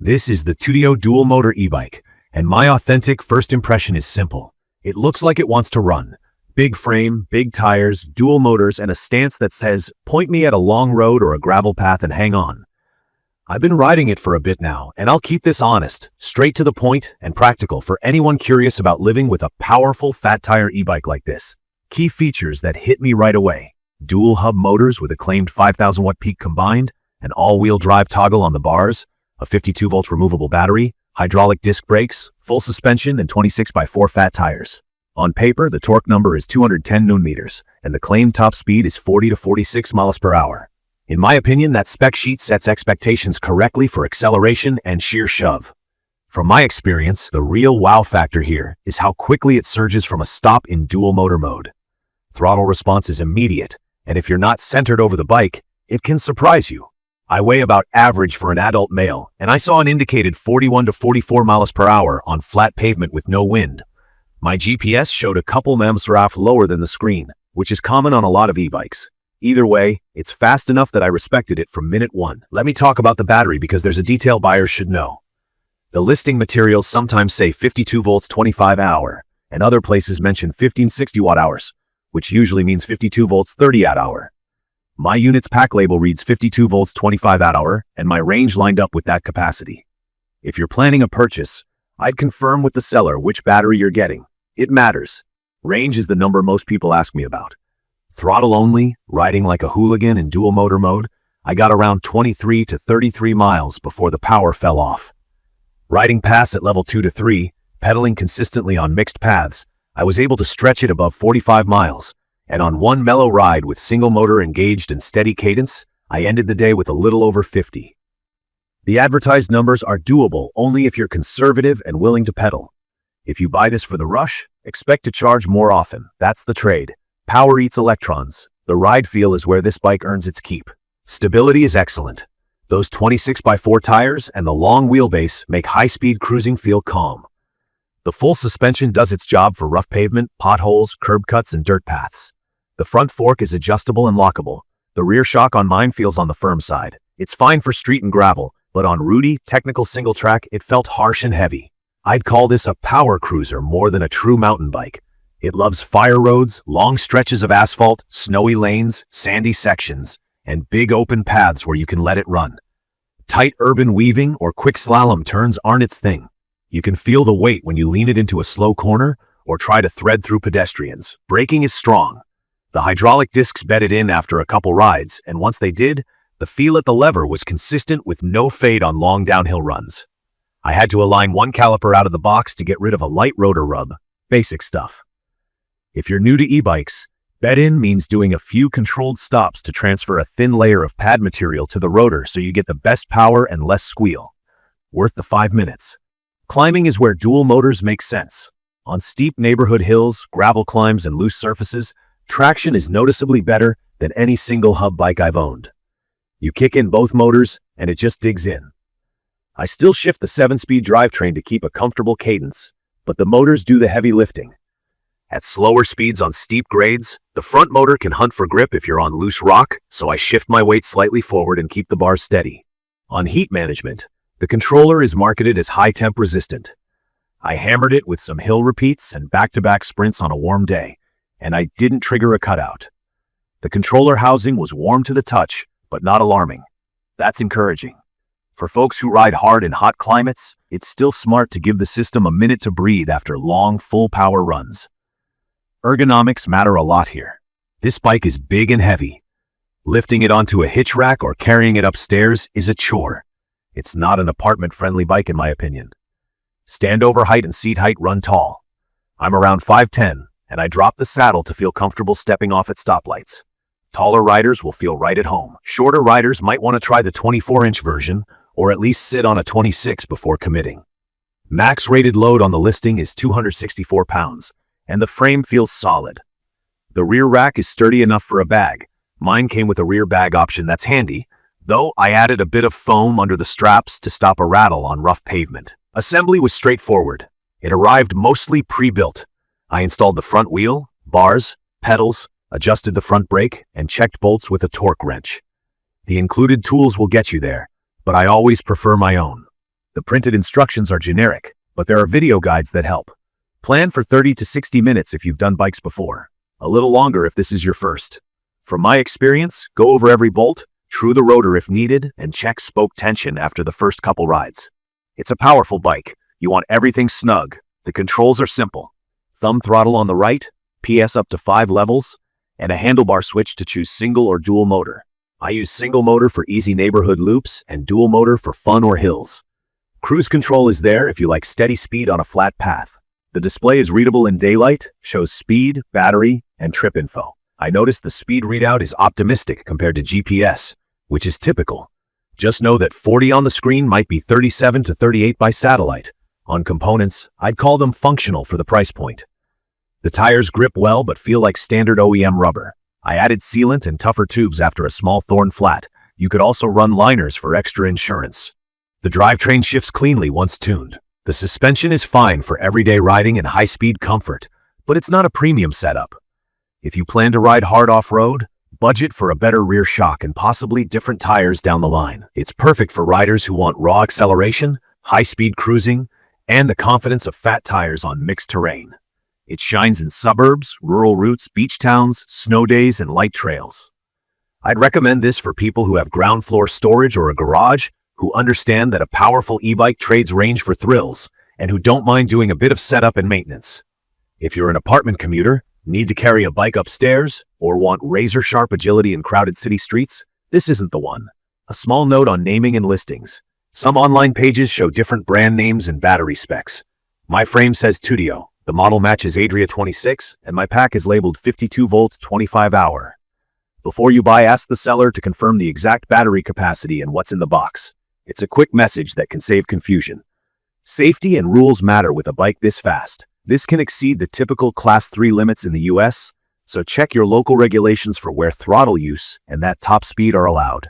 This is the TUTTIO Dual Motor Ebike, and my authentic first impression is simple. It looks like it wants to run. Big frame, big tires, dual motors, and a stance that says, point me at a long road or a gravel path and hang on. I've been riding it for a bit now, and I'll keep this honest, straight to the point, and practical for anyone curious about living with a powerful fat tire e-bike like this. Key features that hit me right away: dual hub motors with a claimed 5,000 watt peak combined, an all-wheel drive toggle on the bars, a 52-volt removable battery, hydraulic disc brakes, full suspension, and 26x4 fat tires. On paper, the torque number is 210 Nm, and the claimed top speed is 40 to 46 miles per hour. In my opinion, that spec sheet sets expectations correctly for acceleration and sheer shove. From my experience, the real wow factor here is how quickly it surges from a stop in dual motor mode. Throttle response is immediate, and if you're not centered over the bike, it can surprise you. I weigh about average for an adult male, and I saw an indicated 41 to 44 miles per hour on flat pavement with no wind. My GPS showed a couple mph lower than the screen, which is common on a lot of e-bikes. Either way, it's fast enough that I respected it from minute one. Let me talk about the battery because there's a detail buyers should know. The listing materials sometimes say 52 volts 25 hour, and other places mention 1560 watt hours, which usually means 52 volts 30 hour. My unit's pack label reads 52 volts 25 hour, and my range lined up with that capacity. If you're planning a purchase, I'd confirm with the seller which battery you're getting. It matters. Range is the number most people ask me about. Throttle only, riding like a hooligan in dual motor mode, I got around 23 to 33 miles before the power fell off. Riding pass at level 2 to 3, pedaling consistently on mixed paths, I was able to stretch it above 45 miles. And on one mellow ride with single motor engaged and steady cadence, I ended the day with a little over 50. The advertised numbers are doable only if you're conservative and willing to pedal. If you buy this for the rush, expect to charge more often. That's the trade. Power eats electrons. The ride feel is where this bike earns its keep. Stability is excellent. Those 26x4 tires and the long wheelbase make high-speed cruising feel calm. The full suspension does its job for rough pavement, potholes, curb cuts, and dirt paths. The front fork is adjustable and lockable. The rear shock on mine feels on the firm side. It's fine for street and gravel, but on rooty, technical single track, it felt harsh and heavy. I'd call this a power cruiser more than a true mountain bike. It loves fire roads, long stretches of asphalt, snowy lanes, sandy sections, and big open paths where you can let it run. Tight urban weaving or quick slalom turns aren't its thing. You can feel the weight when you lean it into a slow corner or try to thread through pedestrians. Braking is strong. The hydraulic discs bedded in after a couple rides, and once they did, the feel at the lever was consistent with no fade on long downhill runs. I had to align one caliper out of the box to get rid of a light rotor rub. Basic stuff. If you're new to e-bikes, bed in means doing a few controlled stops to transfer a thin layer of pad material to the rotor so you get the best power and less squeal. Worth the 5 minutes. Climbing is where dual motors make sense. On steep neighborhood hills, gravel climbs, and loose surfaces, traction is noticeably better than any single hub bike I've owned. You kick in both motors, and it just digs in. I still shift the 7-speed drivetrain to keep a comfortable cadence, but the motors do the heavy lifting. At slower speeds on steep grades, the front motor can hunt for grip if you're on loose rock, so I shift my weight slightly forward and keep the bars steady. On heat management, the controller is marketed as high-temp resistant. I hammered it with some hill repeats and back-to-back sprints on a warm day, and I didn't trigger a cutout. The controller housing was warm to the touch, but not alarming. That's encouraging. For folks who ride hard in hot climates, it's still smart to give the system a minute to breathe after long, full-power runs. Ergonomics matter a lot here. This bike is big and heavy. Lifting it onto a hitch rack or carrying it upstairs is a chore. It's not an apartment-friendly bike in my opinion. Standover height and seat height run tall. I'm around 5'10", and I drop the saddle to feel comfortable stepping off at stoplights. Taller riders will feel right at home. Shorter riders might want to try the 24-inch version, or at least sit on a 26 before committing. Max rated load on the listing is 264 pounds, and the frame feels solid. The rear rack is sturdy enough for a bag. Mine came with a rear bag option that's handy, though I added a bit of foam under the straps to stop a rattle on rough pavement. Assembly was straightforward. It arrived mostly pre-built. I installed the front wheel, bars, pedals, adjusted the front brake, and checked bolts with a torque wrench. The included tools will get you there, but I always prefer my own. The printed instructions are generic, but there are video guides that help. Plan for 30 to 60 minutes if you've done bikes before. A little longer if this is your first. From my experience, go over every bolt, true the rotor if needed, and check spoke tension after the first couple rides. It's a powerful bike. You want everything snug. The controls are simple. Thumb throttle on the right, PS up to 5 levels, and a handlebar switch to choose single or dual motor. I use single motor for easy neighborhood loops and dual motor for fun or hills. Cruise control is there if you like steady speed on a flat path. The display is readable in daylight, shows speed, battery, and trip info. I noticed the speed readout is optimistic compared to GPS, which is typical. Just know that 40 on the screen might be 37 to 38 by satellite. On components, I'd call them functional for the price point. The tires grip well but feel like standard OEM rubber. I added sealant and tougher tubes after a small thorn flat. You could also run liners for extra insurance. The drivetrain shifts cleanly once tuned. The suspension is fine for everyday riding and high-speed comfort, but it's not a premium setup. If you plan to ride hard off-road, budget for a better rear shock and possibly different tires down the line. It's perfect for riders who want raw acceleration, high-speed cruising, and the confidence of fat tires on mixed terrain. It shines in suburbs, rural routes, beach towns, snow days, and light trails. I'd recommend this for people who have ground floor storage or a garage, who understand that a powerful e-bike trades range for thrills, and who don't mind doing a bit of setup and maintenance. If you're an apartment commuter, need to carry a bike upstairs, or want razor-sharp agility in crowded city streets, this isn't the one. A small note on naming and listings. Some online pages show different brand names and battery specs. My frame says TUTTIO. The model matches Adria26, and my pack is labeled 52 volt 25 hour. Before you buy, ask the seller to confirm the exact battery capacity and what's in the box. It's a quick message that can save confusion. Safety and rules matter with a bike this fast. This can exceed the typical Class 3 limits in the US, so check your local regulations for where throttle use and that top speed are allowed.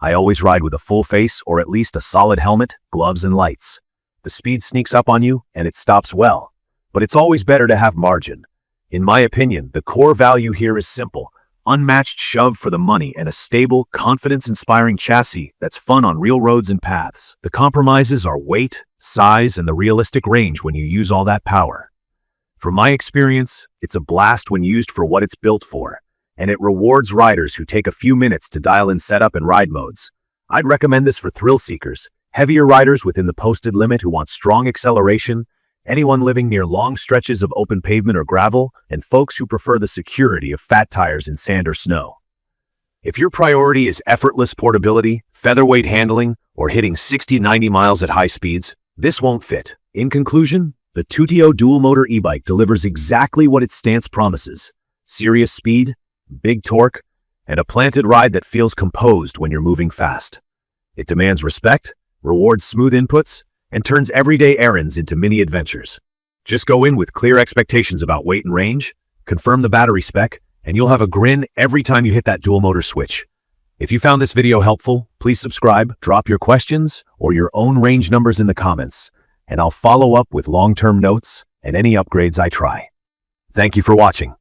I always ride with a full face or at least a solid helmet, gloves, and lights. The speed sneaks up on you and it stops well. But it's always better to have margin. In my opinion, the core value here is simple. Unmatched shove for the money and a stable, confidence-inspiring chassis that's fun on real roads and paths. The compromises are weight, size, and the realistic range when you use all that power. From my experience, it's a blast when used for what it's built for, and it rewards riders who take a few minutes to dial in setup and ride modes. I'd recommend this for thrill seekers, heavier riders within the posted limit who want strong acceleration, anyone living near long stretches of open pavement or gravel, and folks who prefer the security of fat tires in sand or snow. If your priority is effortless portability, featherweight handling, or hitting 60-90 miles at high speeds, this won't fit. In conclusion, the TUTTIO Dual Motor Ebike delivers exactly what its stance promises: serious speed, big torque, and a planted ride that feels composed when you're moving fast. It demands respect, rewards smooth inputs, and turns everyday errands into mini adventures. Just go in with clear expectations about weight and range, confirm the battery spec, and you'll have a grin every time you hit that dual motor switch. If you found this video helpful, please subscribe, drop your questions or your own range numbers in the comments, and I'll follow up with long-term notes and any upgrades I try. Thank you for watching.